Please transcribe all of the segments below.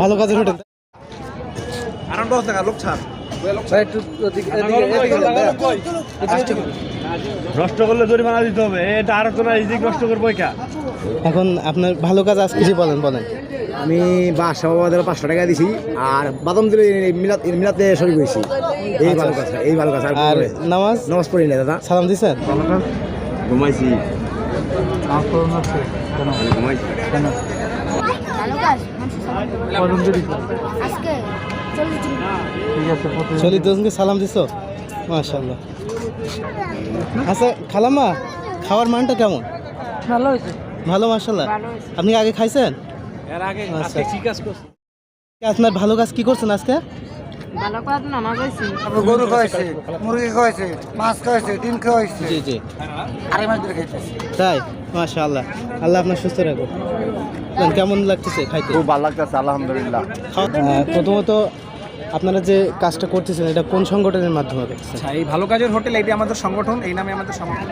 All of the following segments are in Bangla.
ভালো কাজের হোটেল। নষ্ট করলে জরিমানা দিতে হবে, এটা আর তো না, ইজিক নষ্ট করবো কা। এখন আপনার ভালো কাজ আজকে যে বলেন আমি বাসা বাবা 500 টাকা দিছি আর বাদাম দিলে মিলাতে শুরু করেছি। এই ভালো কাজ আর নামাজ পড়ি না দাদা। সালাম দিছেন? ঘুমাইছি। চল্লিশ জনকে সালাম দিছো, মাশাআল্লাহ। আচ্ছা খালাম্মা, খাওয়ার মানটা কেমন? ভালো হয়েছে, ভালো মাশাআল্লাহ। আপনি আগে খাইছেন? এর আগে আচ্ছা। ঠিক কাজ করছি। আপনার ভালো কাজ কি করছেন আজকে? ভালো কাজ নামাজ হয়েছে, গরু খাওয়াইছে, মুরগি খাওয়াইছে, মাছ খাওয়াইছে, ডিম খাওয়াইছে। জি জি, আড়াই মাস ধরে খাইতেছি। তাই মাশাআল্লাহ, আল্লাহ আপনার সুস্থ রাখো। কেমন লাগতেছে খাইতে? খুব ভালো লাগতেছে আলহামদুলিল্লাহ। প্রথমত আপনারা যে কাজটা করতেছেন এটা কোন সংগঠনের মাধ্যমে করতেছেন? এই ভালো কাজের হোটেল, এইটা আমাদের সংগঠন, এই নামে আমাদের সংগঠন।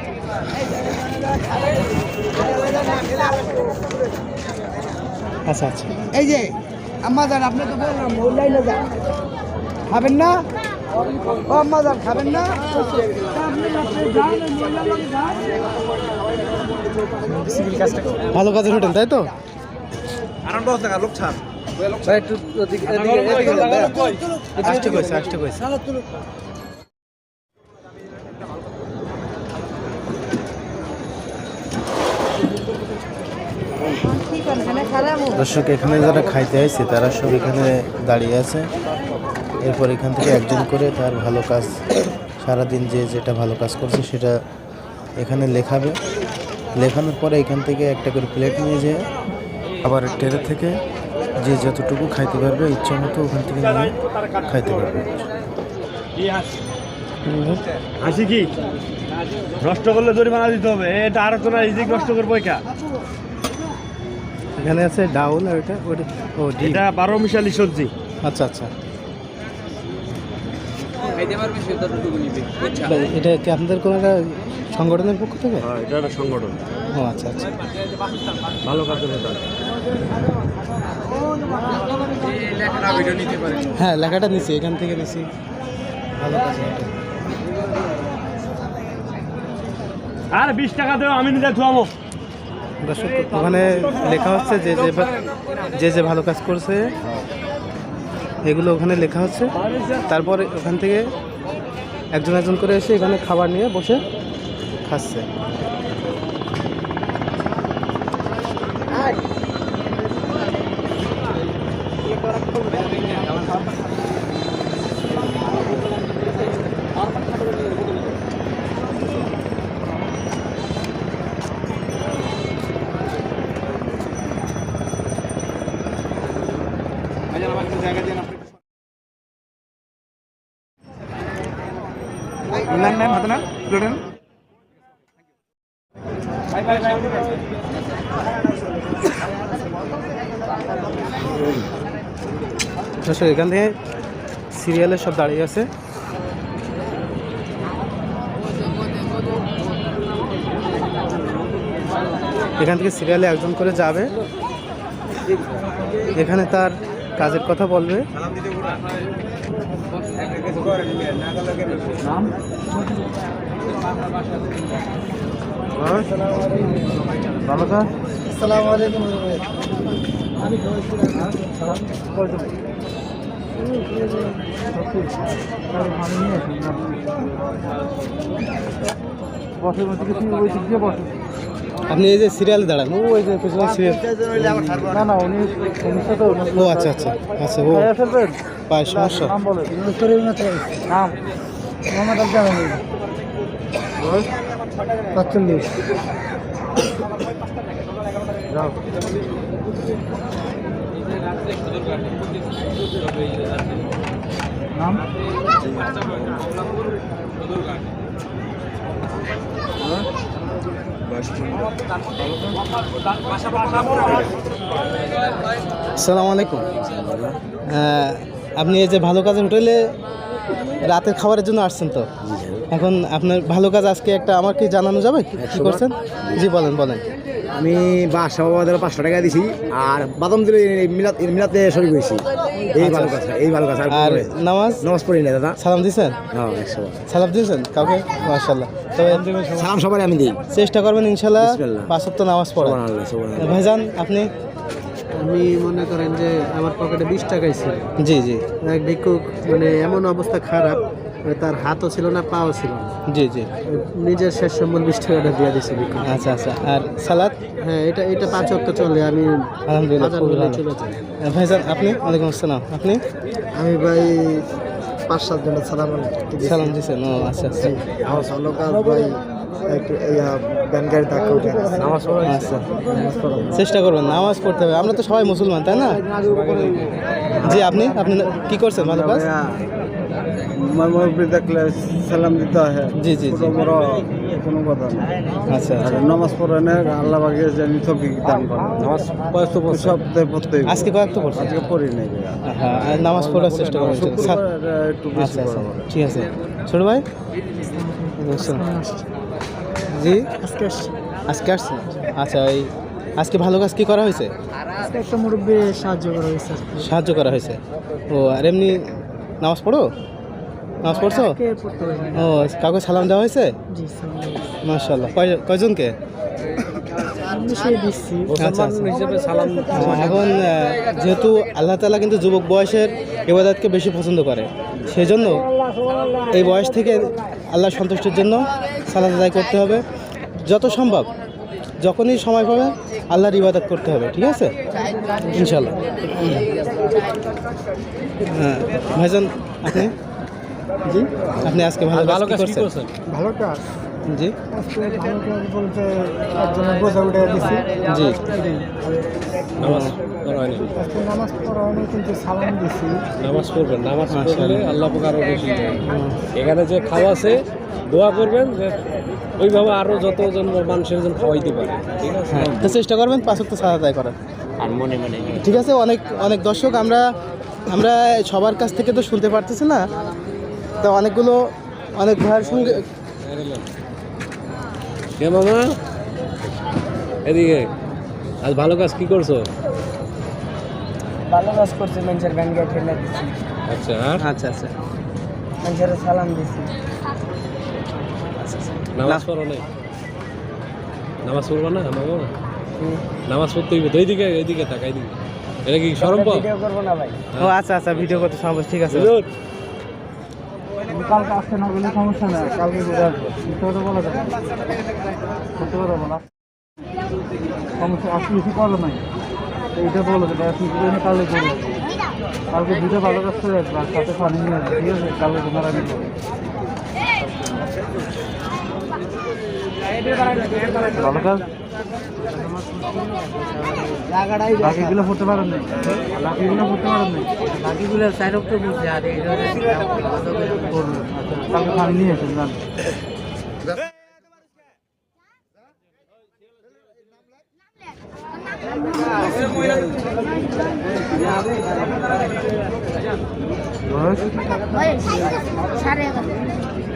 আচ্ছা আচ্ছা, এই যে আম্মাজান, আপনি তো বললাম লাইনে যান, খাবেন না? ও আম্মাজান, খাবেন না? ভালো কাজের হোটেল তাই তো? আনন্দ টাকা লোক ছাড়। আসতে কইছে। দর্শক, এখানে যারা খাইতে আসছে তারা সব এখানে দাঁড়িয়ে আছে। এরপর এখান থেকে একজন করে তার ভালো কাজ, সারাদিন যে যেটা ভালো কাজ করছে সেটা এখানে লেখাবে। লেখানোর পরে এখান থেকে একটা করে প্লেট নিয়ে যেয়ে আবার ট্রেনে থেকে যে যতটুকু খাইতে পারবে ইচ্ছা মতো ওখান থেকে নিয়ে খাইতে পারবে। হাসি কি নষ্ট করলে জরিমানা দিতে হবে, এটা আর তো না, ইজিক নষ্ট করবো কা। এখানে আছে ডাউল আর এটা 12 মিশালি সবজি। আচ্ছা আচ্ছা, এটা কি আপনাদের কোনো একটা সংগঠনের পক্ষ থেকে? হ্যাঁ, এটা একটা সংগঠন। ও আচ্ছা আচ্ছা, ভালো কাজের হোটেল। হ্যাঁ লেখাটা নিছি, এখান থেকে নিছি। ভালো কাজের হোটেল। আর 20 টাকা দেও, আমি নিজে ধুয়ামো। দর্শক, ওখানে লেখা হচ্ছে যে যে ভালো কাজ করছে এগুলো ওখানে লেখা হচ্ছে। তারপর ওখান থেকে একজন করে এসে এখানে খাবার নিয়ে বসে খাচ্ছে। এখান থেকে সিরিয়ালে সব দাঁড়িয়ে আছে। এখান থেকে সিরিয়ালে একজন করে যাবে, এখানে তার কাজের কথা বলবে। আসসালামু আলাইকুম। আপনি এই যে সিরিয়ালে দাঁড়ান, ওই যে পিছনে সিরিয়াল। না উনি সমস্যা তো। ও আচ্ছা আচ্ছা আচ্ছা, ও পায় সমস্যা। নাম মোহাম্মদ আলী 45। নাম আসসালামু আলাইকুম। আপনি এই যে ভালো কাজের হোটেলে রাতের খাবারের জন্য আসছেন তো? এখন আপনার ভালো কাজ আজকে একটা আমার কি জানানো যাবে কি করছেন? জি বলেন। আমি বাসা বাবাদের 500 টাকা দিছি আর বাদাম দিলে মিলাতে শরীর হয়েছি এই ভালো কথা এই ভালো কথা আর নামাজ নামাজ পড়ি না দাদা সালাম দিয়েছেন? হ্যাঁ 100 সালাম দিয়েছেন কাউকে? মাশাআল্লাহ। তবে সালাম সবাই আমি দিই। চেষ্টা করবেন ইনশাআল্লাহ বিসমিল্লাহ। 5 ওয়াক্ত নামাজ পড়া। সুবহানাল্লাহ সুবহানাল্লাহ। ভাইজান আপনি? আমি মনে করেন যে আমার পকেটে 20 টাকাই ছিল। জি জি এক ভিক্ষুক মানে এমন অবস্থা খারাপ, তার হাতও ছিল না পাও ছিল না, জি জি। নিজের শেষ সম্বল 20 টাকাটা দিয়ে দিয়েছে ভিক্ষুক। আচ্ছা আচ্ছা। আর সালাত? হ্যাঁ, এটা 5 ওয়াক্ত চলে। আমি আলহামদুলিল্লাহ, বাজার খুবই মূল্যে ভালো। চলে যাই। ভাইজান আপনি? ওয়ালাইকুম আসসালাম। আপনি? আমি ভাই 5-7 জনের সালাম সালাম দিয়েছেন? ও আচ্ছা আচ্ছা। আমার ভালো কাজ ভাই, একটু ব্যাংকের টাকা উঠে নামাজ আচ্ছা, চেষ্টা করবেন নামাজ পড়তে হবে। আমরা তো সবাই মুসলমান, তাই না? জি। আপনি আপনি কি করছেন ভালো কাজ? দেখলে সালাম দিতে হয়। জি জি জি। বড় কোনো কথা না। আচ্ছা আচ্ছা। নামাজ পড়ে না, আল্লাহ পাকে জানি তৌফিক দান করে। নামাজ সপ্তাহে পড়তে আজকে কয়েকটা পড়ছেন? আজকে পড়ি নাই। হ্যাঁ, আর নামাজ পড়ার চেষ্টা করবেন। একটু বেশি আচ্ছা আচ্ছা, পড়া। ঠিক আছে। ছোট ভাই? জি, আজকে আসছেন? আচ্ছা, এই আজকে ভালো কাজ কি করা হয়েছে? একটা মুরব্বী সাহায্য করা হয়েছে। সাহায্য করা হয়েছে। ও, আর এমনি নামাজ পড়ো? নামাজ পড়ছো? ও, কাউকে সালাম দেওয়া হয়েছে? মাশাআল্লাহ। কয়জনকে? আচ্ছা আচ্ছা। এখন যেহেতু আল্লাহ তাআলা কিন্তু যুবক বয়সের ইবাদতকে বেশি পছন্দ করে, সেই জন্য এই বয়স থেকে আল্লাহ সন্তুষ্টির জন্য সালাত আদায় করতে হবে। যত সম্ভব যখনই সময় পাবে আল্লাহর ইবাদত করতে হবে, ঠিক আছে ইনশাআল্লাহ। হ্যাঁ ভাইজান, আপনি? জি, আপনি আজকে ভালো কাজ করছেন? ভালো কাজ জি আজকে ভালো কাজ বলতে একজনের বোঝা উঠে দিছি। জি। আজকে নামাজ পড়া হয়নি, কিন্তু সালাম দিছি। নামাজ পড়বেন, নামাজ পড়লে আল্লাহ পাক আরো বেশি দেয়। এখানে যে খাওয়া আছে দোয়া করবেন যে ওইভাবে আরো যতজন মানুষের জন্য খাওয়াইতে পারে, ঠিক আছে? হ্যাঁ, তো চেষ্টা করবেন 5 ওয়াক্ত সালাত আদায় করার। আর মনে ঠিক আছে। অনেক অনেক দর্শক আমরা সবার কাছ থেকে তো শুনতে পারতেছি না, তো অনেক ভাইয়ের সঙ্গে। কে মামা এদিকে, আজ ভালো কাজ কি করছো? ভালো কাজ করছি, মানুষের ব্যাংকে ঠেলে দিছি, আচ্ছা। আর আচ্ছা আচ্ছা। মানুষের সালাম দিছি। নামাজ পড়ো নাই? নামাজ পড়বো না মামা? নামাজ পড়তে হইবে তো। এইদিকে তাকাই দিকে। এটা কি শরম পাও? ভিডিও করবো না ভাই। ও আচ্ছা আচ্ছা, ভিডিও করতে সম্ভব, ঠিক আছে। হুজুর, কালকে আসতে না বলে সমস্যা না, কালকে ঘুরে আসবো। কথা বলা যাবে না, সত্যি কথা বলা সমস্যা। আসলে কিছু করা নাই, এইটা বলো যেটা আপনি কালকে করবো। কালকে দুটো ভালো কাজ করে আসবো, আর সাথে পানি নিয়ে আসবো, ঠিক আছে? কালকে তোমার আমি ভালো কাজ। বাকিগুলো করতে পারেন নাই, বাকিগুলো করতে পারেন নাই, বাকিগুলো সাইড তো বলছে। আর কালকে পানি নিয়ে আসেন জান।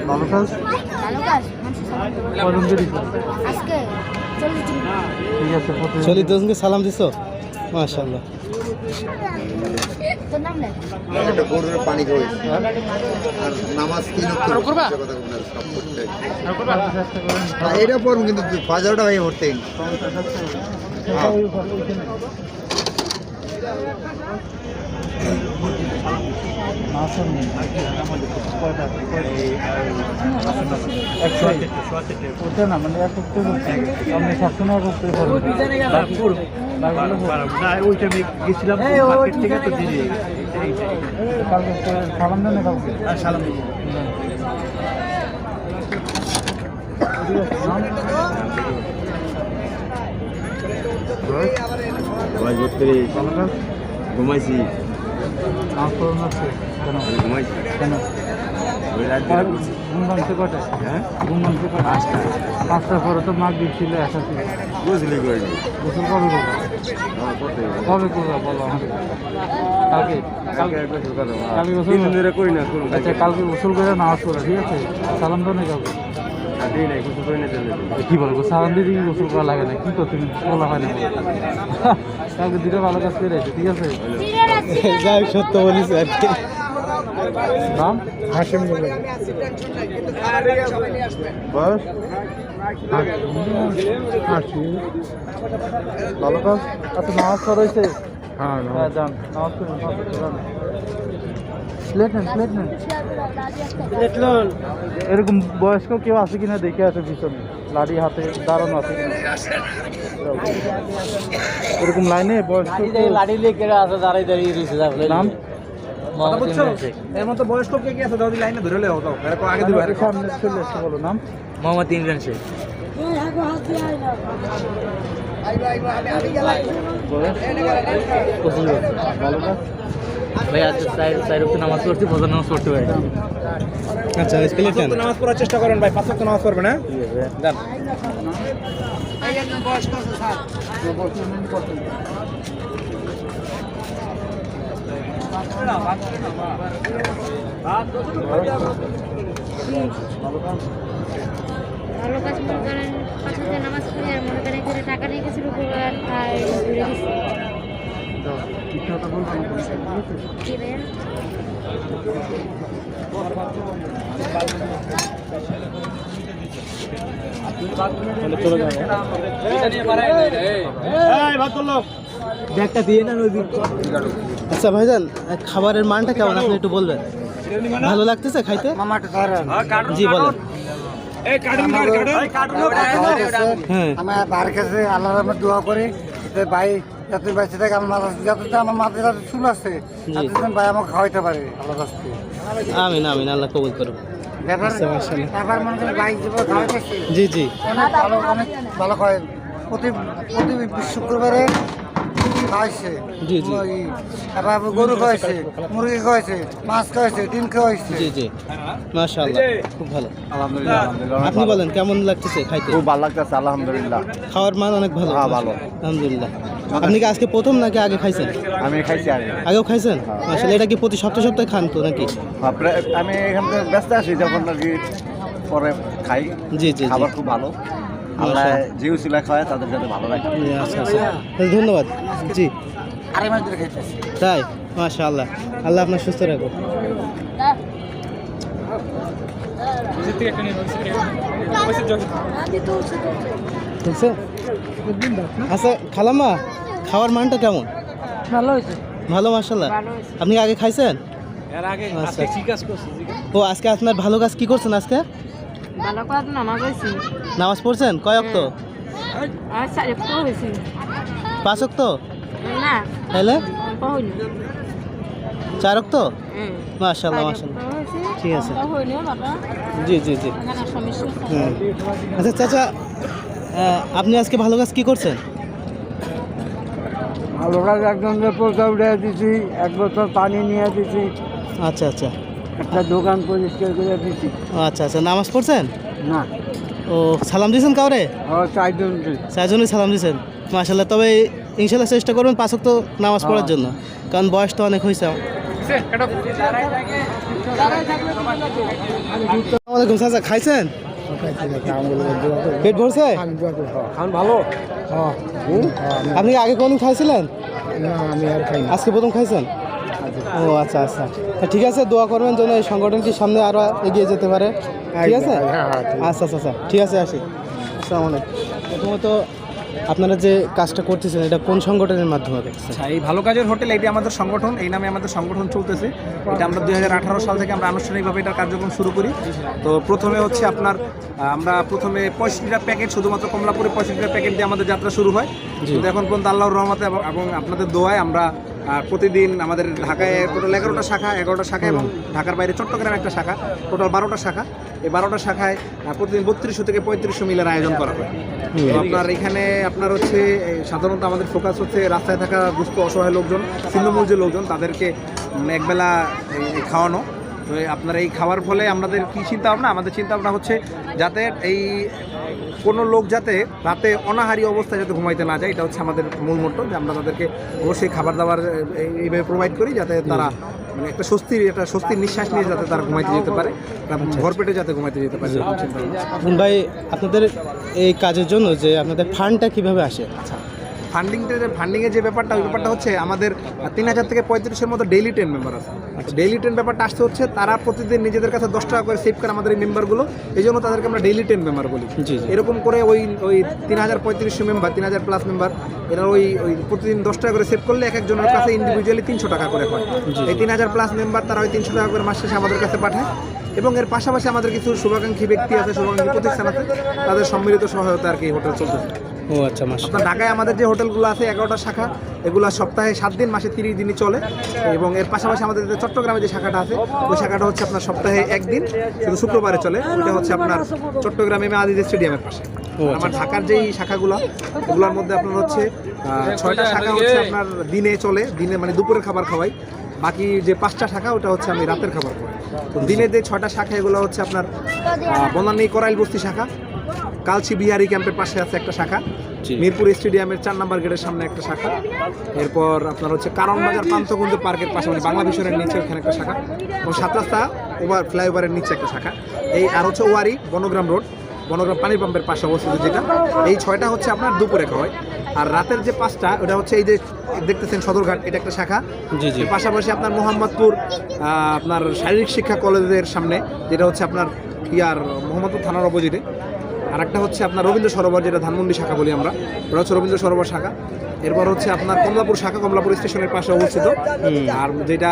ভালো কাজ কজন দিয়েছ? ঠিক আছে, 40 জনকে সালাম দিছো? মাশাআল্লাহ। পানি খাওয়াই আর নামাজ এটা পড়বো, কিন্তু 5,000 ভাই ভরতে ওটা না, মানে এক করতে আপনি সবসময় করতে ওইটা আমি গেছিলাম মার্কেট থেকে, তো দিয়ে কালকে সালাম দেন না, কালকে সালাম দিব। ঘুমাইছি কেন ঘুম ভাঙছে কটায়? হ্যাঁ, ঘুম ভাঙছে কটায়? 5টার পরে তো মাঘ ছিল, একটা ছিল। গোসল কবে করবো? কবে করবো বলো আমাকে? কালকে গোসল করি না। আচ্ছা, কালকে গোসল করে নামাজ পড়ো, ঠিক আছে? সালাম দাও না কাউকে। কি বলবো সাবান দিয়ে কি গোসল করা লাগে না কি করতে বলা হয় না কালকে দুটো ভালো কাজ করে আছে ঠিক আছে যাই হোক, সত্য বলিস আর কি। নাম হাসিম বয়স ভালো কাজ আচ্ছা নামাজ পড়া হয়েছে হ্যাঁ যান নামাজ পড়ুন প্লেট নেন এরকম বয়স্ক কেউ আছে কিনা দেখে আছে পিছনে লাঠি হাতে দাঁড়ানো আছে কিনা এরকম লাইনে বয়স্ক লাড়ি লেগে আছে দাঁড়াই দাঁড়িয়ে রয়েছে নাম কথা বুঝছো এর মতো বয়স্ক কে কি আছে দাও লাইনে ধরে লেও তো এরকম আগে দিবা সামনে চলে এসে বলো নাম মোহাম্মদ ইমরান শেখ। ভালো কাজ ভাই আজ চার ওয়াক্ত নামাজ পড়ছি, ফজর নামাজ পড়তে পারি। আচ্ছা প্লেট নেন। নামাজ পড়ার চেষ্টা করেন ভাই, 5 ওয়াক্ত নামাজ পড়বেন হ্যাঁ যান। ভালো কাজ মনে করেন 5 ওয়াক্ত নামাজ পড়ি আর মনে করেন এখানে টাকা নিয়ে গেছিল আর ঘুরে গেছি জি ভাইয়া ব্যাগটা দিয়ে না নদী। আচ্ছা ভাইজান, খাবারের মানটা কেমন আপনি একটু বলবেন? ভালো লাগতেছে খাইতে? জি বলেন। হ্যাঁ আমার বার কাছে আল্লাহর রহমতে দোয়া করে যে ভাই যাতে বেঁচে থাকে আমার যাতে আমার মাথায় যাতে চুল আছে যাতে ভাই আমাকে খাওয়াইতে পারে আল্লাহর কাছে। আমিন আমিন, আল্লাহ কবুল করুন। ব্যাপার মনে করেন ভাই যেভাবে খাওয়াইতেছে জি জি অনেক ভালো খাওয়ায় প্রতি শুক্রবারে খাওয়াইছে জি, জি। তারপর গরু খাওয়াইছে, মুরগি খাওয়াইছে, মাছ খাওয়াইছে, ডিম খাওয়াইছে। জি জি মাশাআল্লাহ, খুব ভালো। আলহামদুলিল্লাহ আপনি বলেন কেমন লাগতেছে খাইতে? খুব ভালো লাগতেছে আলহামদুলিল্লাহ। খাওয়ার মান অনেক ভালো। হ্যাঁ, ভালো। আলহামদুলিল্লাহ। আপনি কি আজকে প্রথম নাকি আগে খাইছেন? আমি খাইছি আগে। আগেও খাইছেন? আসলে এটা কি প্রতি সপ্তাহে সপ্তাহে খান তো নাকি? আমি এখান থেকে ব্যস্ত আছি যখন আর কি পরে খাই। জি জি খাবার খুব ভালো। আল্লাহ যে উসিলা খাওয়ায় তাদের যাতে ভালো লাগে। আচ্ছা আচ্ছা, ধন্যবাদ। জি আড়াই মাস ধরে খাইতেছে। তাই, মাশাআল্লাহ, আল্লাহ আপনার সুস্থ রাখো। বুঝছো? আচ্ছা খালাম্মা, খাওয়ার মানটা কেমন? ভালো হয়েছে ভালো মাশাআল্লাহ। ভালো হয়েছে আপনি আগে খাইছেন? এর আগে আচ্ছা। কি কাজ করছিস? ও আজকে আপনার ভালো কাজ কি করছেন আজকে? ভালো কাজ নামাজ হয়েছি নামাজ পড়ছেন কয় ওয়াক্ত? আর 4 ওয়াক্ত হয়েছে 5 ওয়াক্ত? না তাহলে অল্প হয়নি 4 ওয়াক্ত? মাশাআল্লাহ মাশাআল্লাহ, ঠিক আছে। হয়নি বাবা জি জি জি। এখানে সমস্যা হুম। আচ্ছা চাচা, আপনি আজকে ভালো কাজ কি করছেন? ভালো কাজ একজনকে পোকা উঠে দিছি, 1 বোতল পানি নিয়ে দিছি, আচ্ছা আচ্ছা একটা দোকান পরিষ্কার করে দিছি। আচ্ছা আচ্ছা, নামাজ পড়ছেন? না ও সালাম দিয়েছেন কাউরে? ও 4 জন। 4 জনই সালাম দিয়েছেন, মাশাআল্লাহ। তবে ইনশাআল্লাহ চেষ্টা করবেন 5 ওয়াক্ত নামাজ পড়ার জন্য, কারণ বয়স তো অনেক হয়েছে। আসসালামু চাচা, খাইছেন? পেট ভরছে? খান ভালো। আপনি কি আগে কোনদিন খাইছিলেন? না আমি আর খাই না। আজকে প্রথম খাইছেন? ও আচ্ছা আচ্ছা, তা ঠিক আছে, দোয়া করবেন যেন এই সংগঠনটি সামনে আরো এগিয়ে যেতে পারে। ঠিক আছে? আচ্ছা আচ্ছা আচ্ছা, ঠিক আছে, আসি। আসসালামু আলাইকুম। প্রথমত আপনারা যে কাজটা করতেছেন এটা কোন সংগঠনের মাধ্যমে করতেছেন? আচ্ছা, এই ভালো কাজের হোটেল এটি আমাদের সংগঠন, এই নামে আমাদের সংগঠন চলতেছে। এটা আমরা 2018 সাল থেকে আমরা আনুষ্ঠানিকভাবে এটার কার্যক্রম শুরু করি। তো প্রথমে হচ্ছে আপনার আমরা প্রথমে 65টা প্যাকেট, শুধুমাত্র কমলাপুরে 65টা প্যাকেট দিয়ে আমাদের যাত্রা শুরু হয়। কিন্তু এখন পর্যন্ত আল্লাহর রহমতে এবং আপনাদের দোয়ায় আমরা প্রতিদিন আমাদের ঢাকায় টোটাল 11টা শাখা, 11টা শাখা এবং ঢাকার বাইরে চট্টগ্রামে একটা শাখা, টোটাল 12টা শাখা। এই 12টা শাখায় প্রতিদিন 3200 থেকে 3500 মিলের আয়োজন করা হয়। তো আপনার এখানে আপনার হচ্ছে সাধারণত আমাদের ফোকাস হচ্ছে রাস্তায় থাকা দুস্থ অসহায় লোকজন, ছিন্নমূল যে লোকজন, তাদেরকে একবেলা খাওয়ানো। তো আপনার এই খাওয়ার ফলে আমাদের কী চিন্তাভাবনা? আমাদের চিন্তাভাবনা হচ্ছে যাতে এই কোনো লোক যাতে রাতে অনাহারী অবস্থায় যাতে ঘুমাইতে না যায়, এটা হচ্ছে আমাদের মূল মোটো, যে আমরা তাদেরকে অবশ্যই খাবার দাবার এইভাবে প্রোভাইড করি যাতে তারা মানে একটা স্বস্তির নিঃশ্বাস নিয়ে যাতে তারা ঘুমাইতে যেতে পারে, ভরপেটে যাতে ঘুমাইতে যেতে পারে। এখন ভাই আপনাদের এই কাজের জন্য যে আপনাদের ফান্ডটা কিভাবে আসে? ফান্ডিংয়ের যে ব্যাপারটা, ওই ব্যাপারটা হচ্ছে আমাদের 3000 থেকে 3500-এর মতো ডেইলি 10 মেম্বার আছে। ডেইলি 10 ব্যাপারটা আসতে হচ্ছে তারা প্রতিদিন নিজেদের কাছে 10 টাকা করে সেভ করে আমাদের এই মেম্বারগুলো, এই জন্য তাদেরকে আমরা ডেইলি 10 মেম্বার বলি। এরকম করে ওই 3500 মেম্বার, 3000 প্লাস মেম্বার, এরা ওই প্রতিদিন 10 টাকা করে সেভ করলে এক একজনের কাছে ইন্ডিভিজুয়ালি 300 টাকা করে হয়। এই 3000 প্লাস মেম্বার তারা ওই 300 টাকা করে মাস শেষে আমাদের কাছে পাঠায়। এবং এর পাশাপাশি আমাদের কিছু শুভাকাঙ্ক্ষী ব্যক্তি আছে, শুভাকাঙ্ক্ষী প্রতিষ্ঠান আছে, তাদের সম্মিলিত সহায়তা আর কি হোটেল চলতেছে। ও আচ্ছা, আপনার ঢাকায় আমাদের যে হোটেলগুলো আছে 11টা শাখা, এগুলো সপ্তাহে 7 দিন, মাসে 30 দিনই চলে। এবং এর পাশাপাশি আমাদের যে চট্টগ্রামে যে শাখাটা আছে, ওই শাখাটা হচ্ছে আপনার সপ্তাহে 1 দিন, শুধু শুক্রবারে চলে। ওটা হচ্ছে আপনার চট্টগ্রামে আজিজ স্টেডিয়ামের পাশে। আমার ঢাকার যেই শাখাগুলো, এগুলোর মধ্যে আপনার হচ্ছে 6টা শাখা হচ্ছে আপনার দিনে চলে, দিনে মানে দুপুরের খাবার খাওয়াই। বাকি যে 5টা শাখা, ওটা হচ্ছে আমি রাতের খাবার খাওয়াই। তো দিনে যে 6টা শাখা, এগুলো হচ্ছে আপনার বনানী করাইল বস্তি শাখা, কালচি বিহারি ক্যাম্পের পাশে আছে একটা শাখা, মিরপুর স্টেডিয়ামের 4 নম্বর গেটের সামনে একটা শাখা, এরপর আপনার হচ্ছে কারণ বাজার পান্থকুঞ্জ পার্কের পাশে মানে বাংলা মিশনের নিচে ওখানে একটা শাখা, এবং 7 রাস্তা ফ্লাইওভারের নিচে একটা শাখা। এই আর হচ্ছে ওয়ারি বনগ্রাম রোড, বনগ্রাম পানি পাম্পের পাশে অবস্থিত যেটা। এই 6টা হচ্ছে আপনার দুপুরে খাওয়ায়। আর রাতের যে 5টা, ওটা হচ্ছে এই যে দেখতেছেন সদরঘাট, এটা একটা শাখা। এর পাশাপাশি আপনার মোহাম্মদপুর আপনার শারীরিক শিক্ষা কলেজের সামনে, যেটা হচ্ছে আপনার মোহাম্মদপুর থানার অপোজিটে। আর একটা হচ্ছে আপনার রবীন্দ্র সরোবর, যেটা ধানমন্ডি শাখা বলি আমরা, ওটা হচ্ছে রবীন্দ্র সরোবর শাখা। এরপর হচ্ছে আপনার কমলাপুর শাখা, কমলাপুর স্টেশনের পাশে অবস্থিত। আর যেটা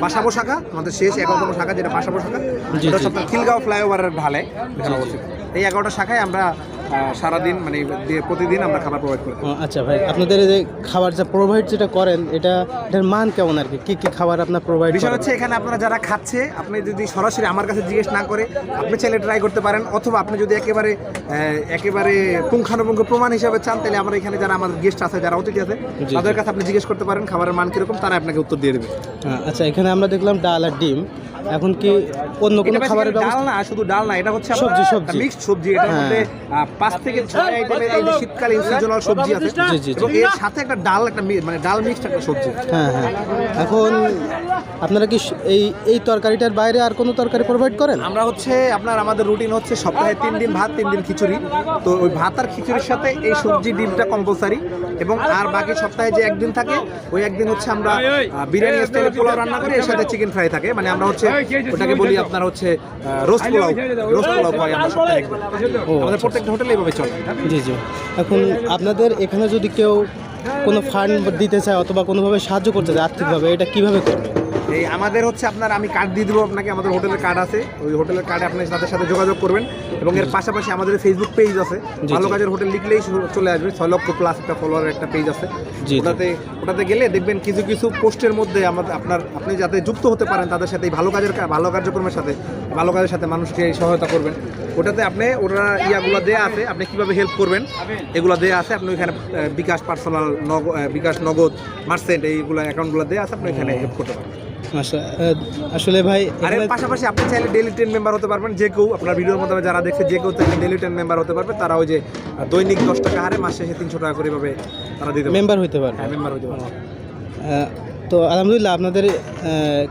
বাসাবো শাখা, আমাদের শেষ 11তম শাখা, যেটা বাসাবো শাখা, যেটা হচ্ছে আপনার খিলগাঁও ফ্লাইওভারের ঢালে এখানে অবস্থিত। এই 11টা শাখায় আমরা সারাদিন মানে প্রতিদিন আমরা খাবার প্রোভাইড করি। আচ্ছা ভাই, আপনাদের যে খাবার যা প্রোভাইড যেটা করেন, এটার মান কেমন আর কি? কি খাবার আপনার প্রোভাইড? বিষয় হচ্ছে এখানে আপনারা যারা খাচ্ছে, আপনি যদি সরাসরি আমার কাছে জিজ্ঞেস না করে আপনি চাইলে ট্রাই করতে পারেন, অথবা আপনি যদি একেবারে পুঙ্খানুপুঙ্খ প্রমাণ হিসাবে চান, তাহলে আমরা এখানে যারা আমাদের গেস্ট আছে, যারা অতিথি আছে, তাদের কাছে আপনি জিজ্ঞেস করতে পারেন খাবারের মান কিরকম, তারা আপনাকে উত্তর দিয়ে দেবে। আচ্ছা, এখানে আমরা দেখলাম ডাল আর ডিম, এখন কি অন্য কোনো খাবারের ডাল না, শুধু ডাল না, এটা হচ্ছে সবজি মিক্সড সবজি। এটার মধ্যে 5 থেকে 6 আইটেমের এই যে শীতকালীন সিজনাল সবজি আছে, এবং এর সাথে একটা ডাল, একটা মানে ডাল মিক্সড একটা সবজি। হ্যাঁ। এখন আপনারা কি এই তরকারিটার বাইরে আর কোনো তরকারি প্রোভাইড করেন? আমরা হচ্ছে আমাদের রুটিন হচ্ছে সপ্তাহে 3 দিন ভাত, 3 দিন খিচুড়ি। তো ওই ভাত আর খিচুড়ির সাথে এই সবজি ডিমটা কম্পালসারি, এবং আর বাকি সপ্তাহে যে একদিন থাকে, ওই একদিন হচ্ছে আমরা বিরিয়ানি স্টাইলে পোলাও রান্না করি, এর সাথে চিকেন ফ্রাই থাকে। মানে আমরা হচ্ছে ওটাকে বলি আপনার হচ্ছে রোস্ট পোলাও হয় আমরা সপ্তাহে একদিন। আমাদের প্রত্যেকটা হোটেলে এইভাবে চলে। জি। এখন আপনাদের এখানে যদি কেউ কোনো ফান্ড দিতে চায় অথবা কোনোভাবে সাহায্য করতে চায় আর্থিকভাবে, এটা কিভাবে করবে? এই আমাদের হচ্ছে আমি কার্ড দিয়ে দেবো আপনাকে, আমাদের হোটেলের কার্ড আছে, ওই হোটেলের কার্ডে আপনি তাদের সাথে যোগাযোগ করবেন। এবং এর পাশাপাশি আমাদের ফেসবুক পেজ আছে, ভালো কাজের হোটেল লিখলেই চলে আসবে। 6 লক্ষ প্লাস একটা ফলোয়ারের একটা পেজ আছে, ওটাতে গেলে দেখবেন কিছু পোস্টের মধ্যে আপনি যাতে যুক্ত হতে পারেন তাদের সাথে, এই ভালো কার্যক্রমের সাথে, ভালো কাজের সাথে মানুষকে সহায়তা করবেন। ওটাতে ওরা ইয়াগুলো দেওয়া আছে, আপনি কীভাবে হেল্প করবেন এগুলো দেওয়া আছে। আপনি ওইখানে বিকাশ পার্সোনাল, বিকাশ নগদ, মার্চেন্ট, এইগুলো অ্যাকাউন্টগুলো দেওয়া আছে, আপনি এখানে হেল্প করতে পারেন। আসলে ভাই, আর এর পাশাপাশি আপনি চাইলে ডেইলি 10 মেম্বার হতে পারবেন। যে কেউ আপনার ভিডিওর মাধ্যমে যারা দেখছে, যে কেউ চাইলে ডেইলি 10 মেম্বার হতে পারবে। তারা ওই যে দৈনিক 10 টাকা হারে মাস শেষে 300 টাকা করে এভাবে তারা দিতে মেম্বার হতে পারবে। হ্যাঁ, মেম্বার হতে পারবে। তো আলহামদুলিল্লাহ, আপনাদের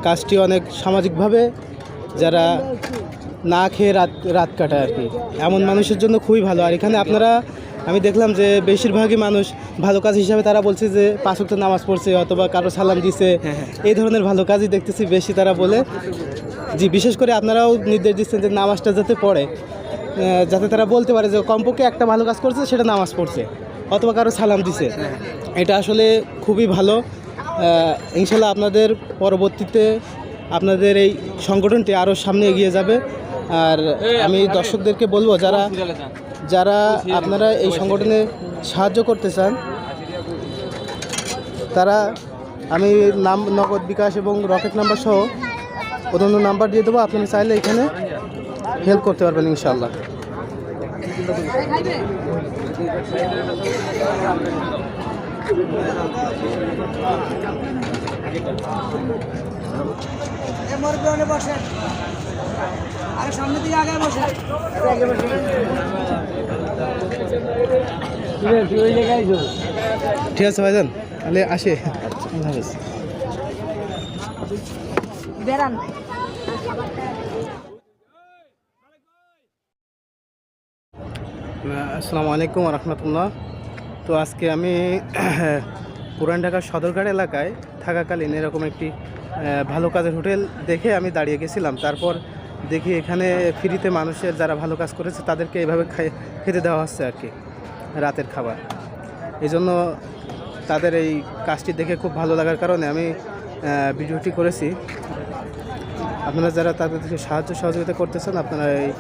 কাজটি অনেক সামাজিকভাবে, যারা না খেয়ে রাত কাটায় আর কি, এমন মানুষের জন্য খুবই ভালো। আর এখানে আমি দেখলাম যে বেশিরভাগই মানুষ ভালো কাজ হিসাবে তারা বলছে যে 5 ওয়াক্ত নামাজ পড়ছে অথবা কারো সালাম দিছে, এই ধরনের ভালো কাজই দেখতেছি বেশি তারা বলে। জি, বিশেষ করে আপনারাও নির্দেশ দিচ্ছেন যে নামাজটা যাতে পড়ে, যাতে তারা বলতে পারে যে কমপক্ষে একটা ভালো কাজ করছে, সেটা নামাজ পড়ছে অথবা কারো সালাম দিছে। এটা আসলে খুবই ভালো। ইনশাল্লাহ আপনাদের পরবর্তীতে আপনাদের এই সংগঠনটি আরও সামনে এগিয়ে যাবে। আর আমি দর্শকদেরকে বলবো, যারা আপনারা এই সংগঠনে সাহায্য করতে চান, তারা আমি নগদ, বিকাশ এবং রকেট নাম্বার সহ অন্যান্য নাম্বার দিয়ে দেবো। আপনারা চাইলে এখানে হেল্প করতে পারবেন ইনশাল্লাহ। সামনে দিকে আগে বসে ঠিক আছে ভাইজান, তাহলে আসে। বেড়ান আসসালামু আলাইকুম রহমতুল্লাহ। তো আজকে আমি পুরান ঢাকার সদরঘাট এলাকায় থাকাকালীন এরকম একটি ভালো কাজের হোটেল দেখে আমি দাঁড়িয়ে গেছিলাম। তারপর দেখি এখানে ফ্রিতে মানুষের যারা ভালো কাজ করেছে তাদেরকে এইভাবে খেতে দেওয়া হচ্ছে আর কি, রাতের খাবার। এই জন্য তাদের এই কাজটি দেখে খুব ভালো লাগার কারণে আমি ভিডিওটি করেছি। আপনারা যারা তাদেরকে সাহায্য সহযোগিতা করতেছেন, আপনারা এই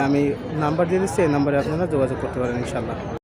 আমি নাম্বার দিয়ে দিচ্ছি, এই নাম্বারে আপনারা যোগাযোগ করতে পারেন ইনশাআল্লাহ।